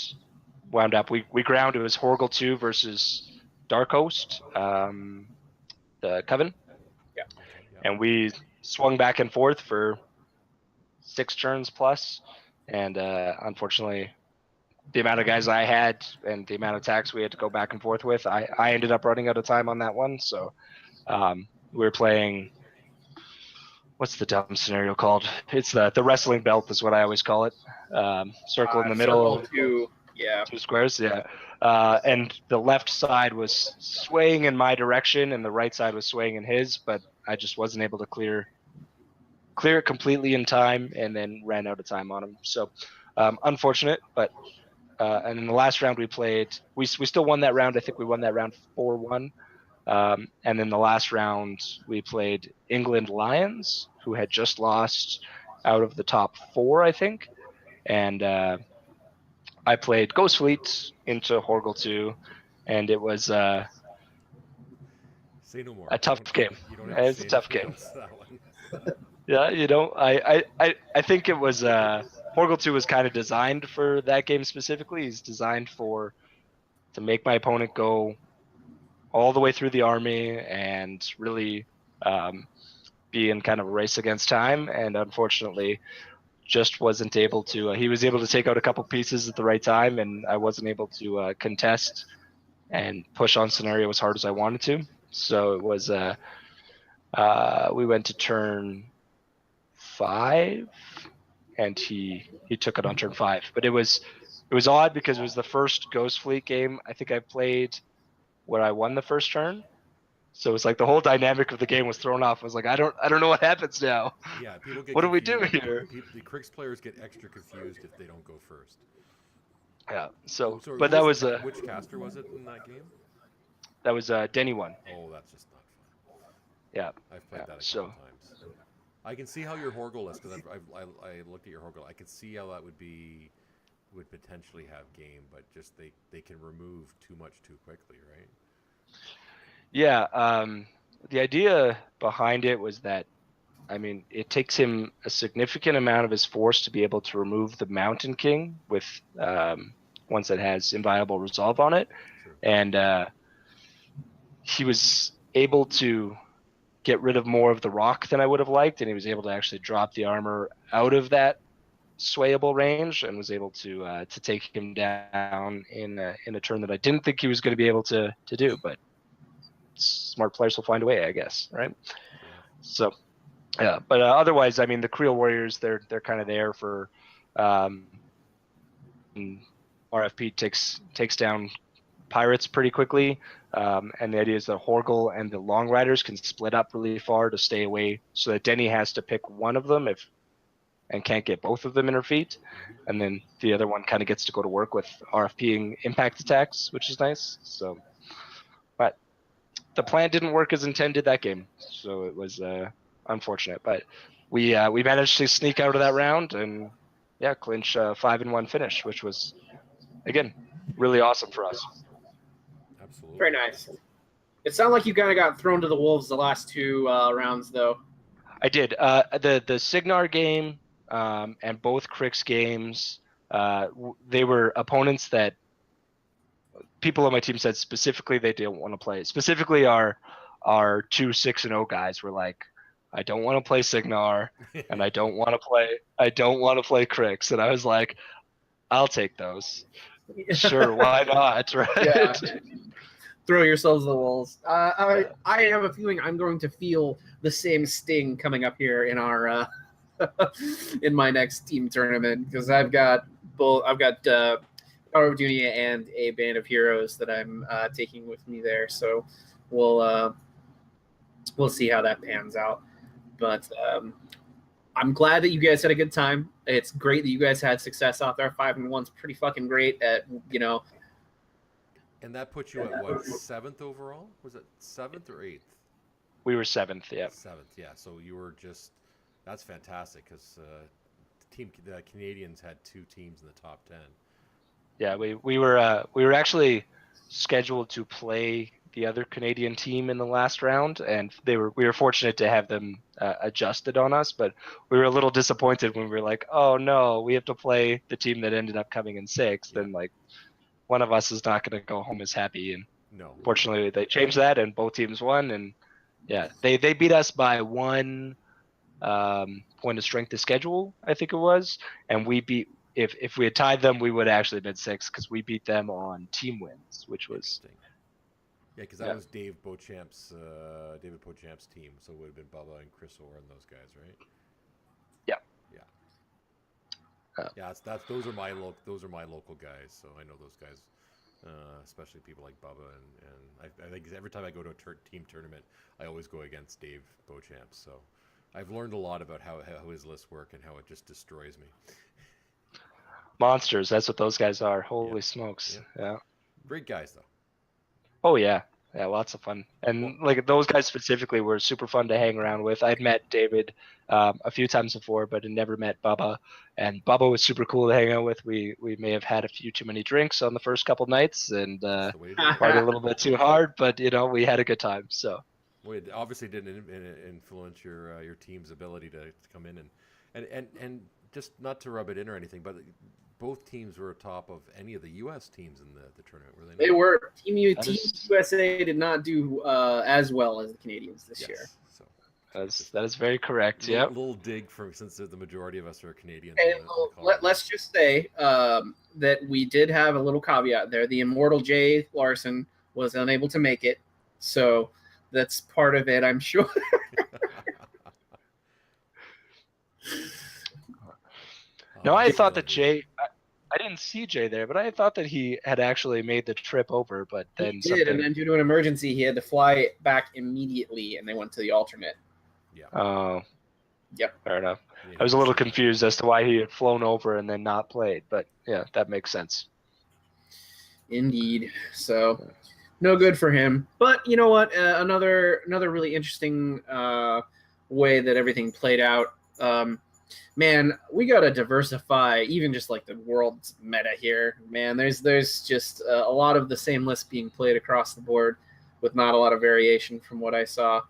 wound up we ground. It was Horgel 2 versus Dark Host, the Coven, and we swung back and forth for 6 turns plus, and unfortunately the amount of guys I had and the amount of attacks we had to go back and forth with, I ended up running out of time on that one. So we were playing, what's the dumb scenario called? It's the wrestling belt is what I always call it. Circle in the middle. Circle two, yeah. 2 squares, yeah. And the left side was swaying in my direction and the right side was swaying in his, but I just wasn't able to clear it completely in time and then ran out of time on him. So unfortunate, but and in the last round we played, we still won that round. I think we won that round 4-1. And then the last round we played England Lions, who had just lost out of the top 4, I think. And I played Ghost Fleet into Horgle 2, and it was Say no more. a tough game. You don't have to It's say a tough anything game. else to that one. Yeah, I think it was Horgle 2 was kind of designed for that game specifically. He's designed to make my opponent go all the way through the army and really be in kind of a race against time. And unfortunately, just wasn't able to. He was able to take out a couple pieces at the right time, and I wasn't able to contest and push on scenario as hard as I wanted to. So it was. We went to turn 5, and he took it on turn 5. But it was odd because it was the first Ghost Fleet game I think I played where I won the first turn. So it's like the whole dynamic of the game was thrown off. I was like, I don't know what happens now. Yeah, people get What do we do confused. here? The Crix players get extra confused if they don't go first. Yeah. So, So but that was which caster was it in that game? that was Denny one. Oh, that's just not fun. Yeah. I've played that a so- couple times. I can see how your Horgle is, because I looked at your Horgle. I can see how that would potentially have game, but just they can remove too much too quickly, right? Yeah. The idea behind it was that, I mean, it takes him a significant amount of his force to be able to remove the Mountain King with once it has inviolable resolve on it, Sure. and he was able to get rid of more of the rock than I would have liked, and he was able to actually drop the armor out of that swayable range and was able to take him down in a turn that I didn't think he was going to be able to do, but smart players will find a way, I guess, right? So, yeah, but otherwise, I mean, the Creel Warriors, they're kind of there for RFP takes down pirates pretty quickly, and the idea is that Horgle and the Long Riders can split up really far to stay away, so that Denny has to pick one of them and can't get both of them in her feet, and then the other one kind of gets to go to work with RFPing impact attacks, which is nice. So, but the plan didn't work as intended that game, so it was unfortunate. But we managed to sneak out of that round and clinch a 5-1 finish, which was again really awesome for us. Absolutely. Very nice. It sounded like you kind of got thrown to the wolves the last 2 rounds, though. I did. The Signar game and both Crix games, they were opponents that people on my team said specifically they didn't want to play. Specifically, our 2 6-0 guys were like, I don't want to play Signar, and I don't want to play Crix, and I was like, I'll take those. Sure, why not? Right? Yeah. Throw yourselves to the wolves. I have a feeling I'm going to feel the same sting coming up here in our in my next team tournament, because I've got Power of Dunia and a Band of Heroes that I'm taking with me there. So we'll see how that pans out. But I'm glad that you guys had a good time. It's great that you guys had success out there. 5-1's pretty fucking great at, And that puts you at what, 7th overall? Was it 7th or 8th? We were 7th, yeah. 7th, yeah. So you were that's fantastic, because the Canadians had 2 teams in the top 10. Yeah, we were actually scheduled to play the other Canadian team in the last round, and we were fortunate to have them adjusted on us, but we were a little disappointed when we were like, oh no, we have to play the team that ended up coming in 6th, Yeah. and like one of us is not going to go home as happy. And No. fortunately, they changed that, and both teams won, and yeah, they beat us by 1 point of strength of schedule, I think it was, and we beat if we had tied them, we would have actually been 6 because we beat them on team wins, which was Interesting. Yeah, because that was David Beauchamp's team, so it would have been Bubba and Chris Orr and those guys, right? Yeah. Yeah, those are my local guys, so I know those guys, especially people like Bubba and I think every time I go to a team tournament, I always go against Dave Beauchamp. So I've learned a lot about how his lists work and how it just destroys me. monsters. That's what those guys are. Holy smokes! Yeah. Great guys though. Oh yeah, lots of fun. And like those guys specifically were super fun to hang around with. I'd met David a few times before, but had never met Bubba. And Bubba was super cool to hang out with. We may have had a few too many drinks on the first couple nights and partied a little bit too hard, but we had a good time. So. Well, it obviously didn't influence your team's ability to come in and just not to rub it in or anything, but both teams were atop of any of the U.S. teams in the tournament, were they not? They were. Team USA did not do as well as the Canadians this year. So that is very correct. Yeah. Little dig since the majority of us are Canadians. And let's just say that we did have a little caveat there. The immortal Jay Larson was unable to make it, so that's part of it, I'm sure. No, I thought that Jay. I didn't see Jay there, but I thought that he had actually made the trip over. But then he did, and then due to an emergency, he had to fly back immediately, and they went to the alternate. Yeah. Oh. Yep. Fair enough. I was a little confused as to why he had flown over and then not played, but yeah, that makes sense. Indeed. So, no good for him. But you know what? Another really interesting way that everything played out. Man, we gotta diversify, even just like the world's meta here. Man, there's just a lot of the same list being played across the board, with not a lot of variation from what I saw.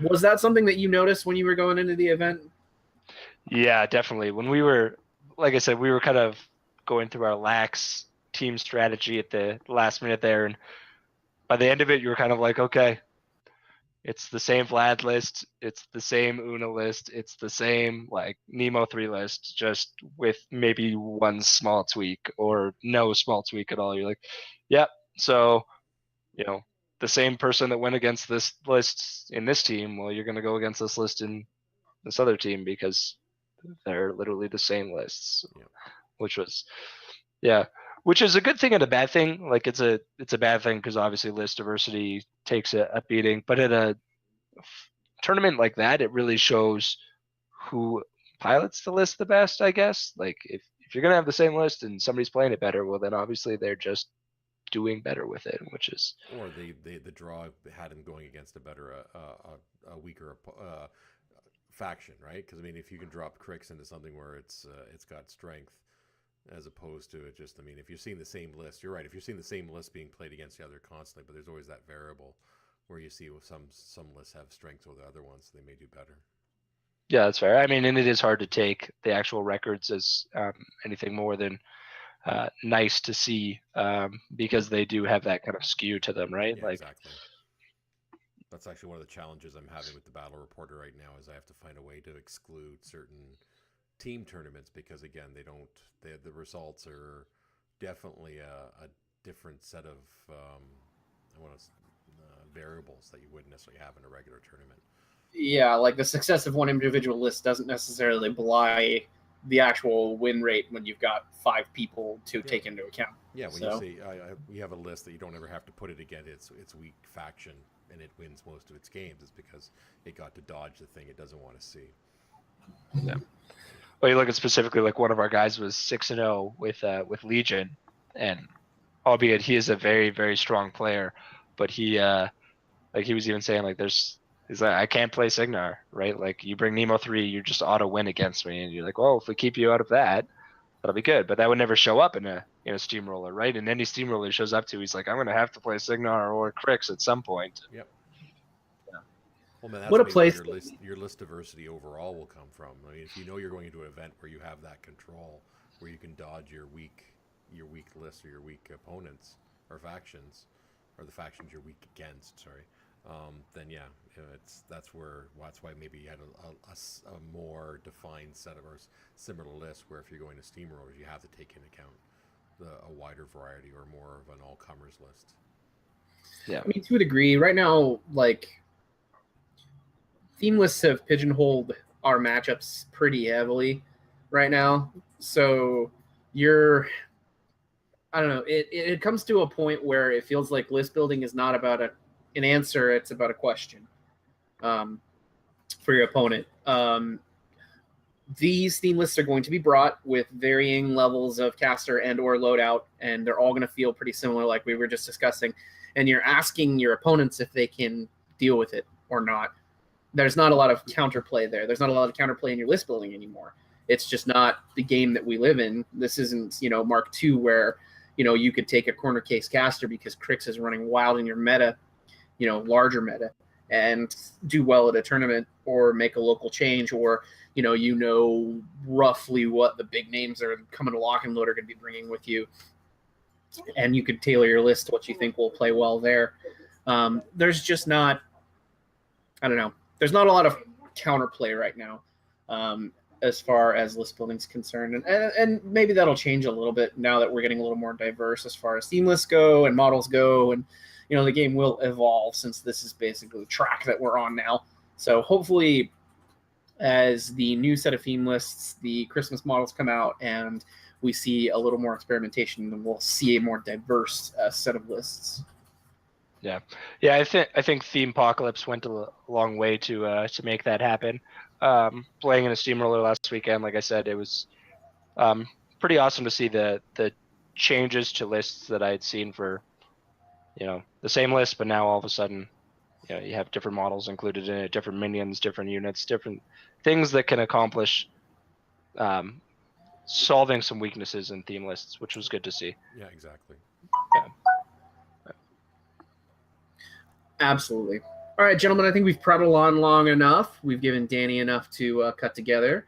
Was that something that you noticed when you were going into the event? Yeah, definitely. When we were, like I said, we were kind of going through our lax team strategy at the last minute there, and by the end of it, you were kind of like, okay, it's the same Vlad list, it's the same Una list, it's the same like Nemo 3 list, just with maybe one small tweak or no small tweak at all. You're like, yep. So, the same person that went against this list in this team, well, you're going to go against this list in this other team because they're literally the same lists, which is a good thing and a bad thing. Like it's a bad thing because obviously list diversity takes a beating, but at a tournament like that, it really shows who pilots the list the best, I guess. Like if you're going to have the same list and somebody's playing it better, well, then obviously they're just doing better with it, which is, or the draw had him going against a better a weaker faction, right? Because I mean, if you can drop Crix into something where it's got strength as opposed to it just, I mean, if you're seeing the same list, you're right. If you're seeing the same list being played against the other constantly, but there's always that variable where you see some lists have strengths over the other ones, so they may do better. Yeah, that's fair. I mean, and it is hard to take the actual records as anything more than nice to see because they do have that kind of skew to them, right? Yeah, exactly. That's actually one of the challenges I'm having with the Battle Reporter right now is I have to find a way to exclude certain team tournaments because again, the results are definitely a different set of variables that you wouldn't necessarily have in a regular tournament. Yeah, like the success of one individual list doesn't necessarily belie the actual win rate when you've got 5 people to take into account. Yeah, when you say we have a list that you don't ever have to put it against its weak faction and it wins most of its games, it's because it got to dodge the thing it doesn't want to see. Yeah. Well, you look at specifically like one of our guys was 6-0 with Legion, and albeit he is a very, very strong player, but he like he was even saying like he's like, I can't play Signar, right? Like you bring Nemo 3, you just auto win against me, and you're like, well, if we keep you out of that, that'll be good. But that would never show up in a steamroller, right? And any steamroller he shows up to, he's like, I'm gonna have to play Signar or Crix at some point. Yep. Yeah. Well, man, that's what a place your list diversity overall will come from. I mean, if you know you're going into an event where you have that control, where you can dodge your weak list or your weak opponents or factions, or the factions you're weak against, sorry. then yeah, that's why maybe you had a more defined set of or similar list where if you're going to steamrollers, you have to take into account a wider variety or more of an all-comers list. Yeah, I mean, to a degree, right now, like theme lists have pigeonholed our matchups pretty heavily right now. So I don't know, it comes to a point where it feels like list building is not about an answer, it's about a question for your opponent. These theme lists are going to be brought with varying levels of caster and or loadout, and they're all going to feel pretty similar like we were just discussing. And you're asking your opponents if they can deal with it or not. There's not a lot of counterplay there. There's not a lot of counterplay in your list building anymore. It's just not the game that we live in. This isn't, Mark II where, you could take a corner case caster because Crix is running wild in your meta, larger meta, and do well at a tournament or make a local change, or, roughly what the big names are coming to Lock and Load are going to be bringing with you. And you could tailor your list to what you think will play well there. There's just not, I don't know. There's not a lot of counterplay right now as far as list building is concerned. And maybe that'll change a little bit now that we're getting a little more diverse as far as theme lists go and models go. And, the game will evolve since this is basically the track that we're on now. So hopefully as the new set of theme lists, the Christmas models come out and we see a little more experimentation, and we'll see a more diverse set of lists. Yeah. I think Theme Apocalypse went a long way to make that happen. Playing in a steamroller last weekend, like I said, it was pretty awesome to see the changes to lists that I had seen for the same list, but now all of a sudden you have different models included in it, different minions, different units, different things that can accomplish solving some weaknesses in theme lists, which was good to see. Yeah, exactly. Yeah. Absolutely. All right, gentlemen, I think we've prattled on long enough. We've given Danny enough to cut together.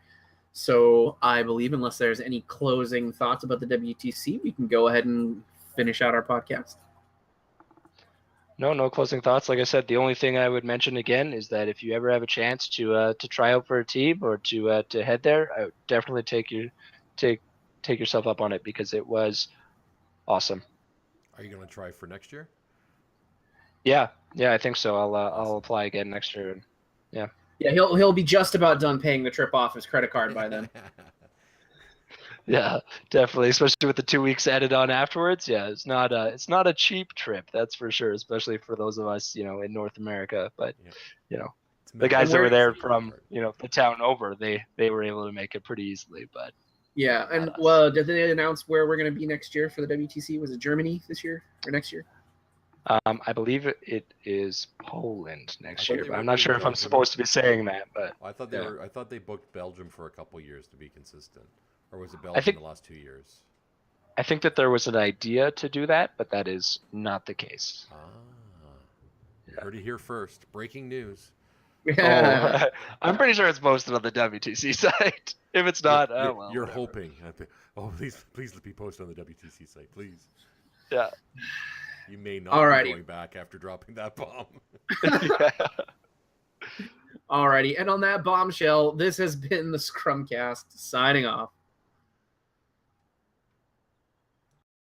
So I believe unless there's any closing thoughts about the WTC, we can go ahead and finish out our podcast. No closing thoughts. Like I said, the only thing I would mention again is that if you ever have a chance to try out for a team or to head there, I would definitely take yourself up on it because it was awesome. Are you going to try for next year? Yeah, I think so. I'll apply again next year. And, yeah, he'll be just about done paying the trip off his credit card by then. Yeah, definitely, especially with the 2 weeks added on afterwards. Yeah, it's not a cheap trip, that's for sure, especially for those of us, in North America. But the guys that were there from the town over, they were able to make it pretty easily. But yeah, and well, did they announce where we're going to be next year for the WTC? Was it Germany this year or next year? I believe it is Poland next year, but I'm not sure if I'm supposed to be saying that. But I thought they booked Belgium for a couple years to be consistent. Or was it Belgium the last 2 years? I think that there was an idea to do that, but that is not the case. You heard it here first. Breaking news. Yeah. Oh, I'm pretty sure it's posted on the WTC site. If it's not, you're hoping. Please be posted on the WTC site, please. Yeah. You may not be going back after dropping that bomb. Yeah. Alrighty, and on that bombshell, this has been the Scrumcast signing off.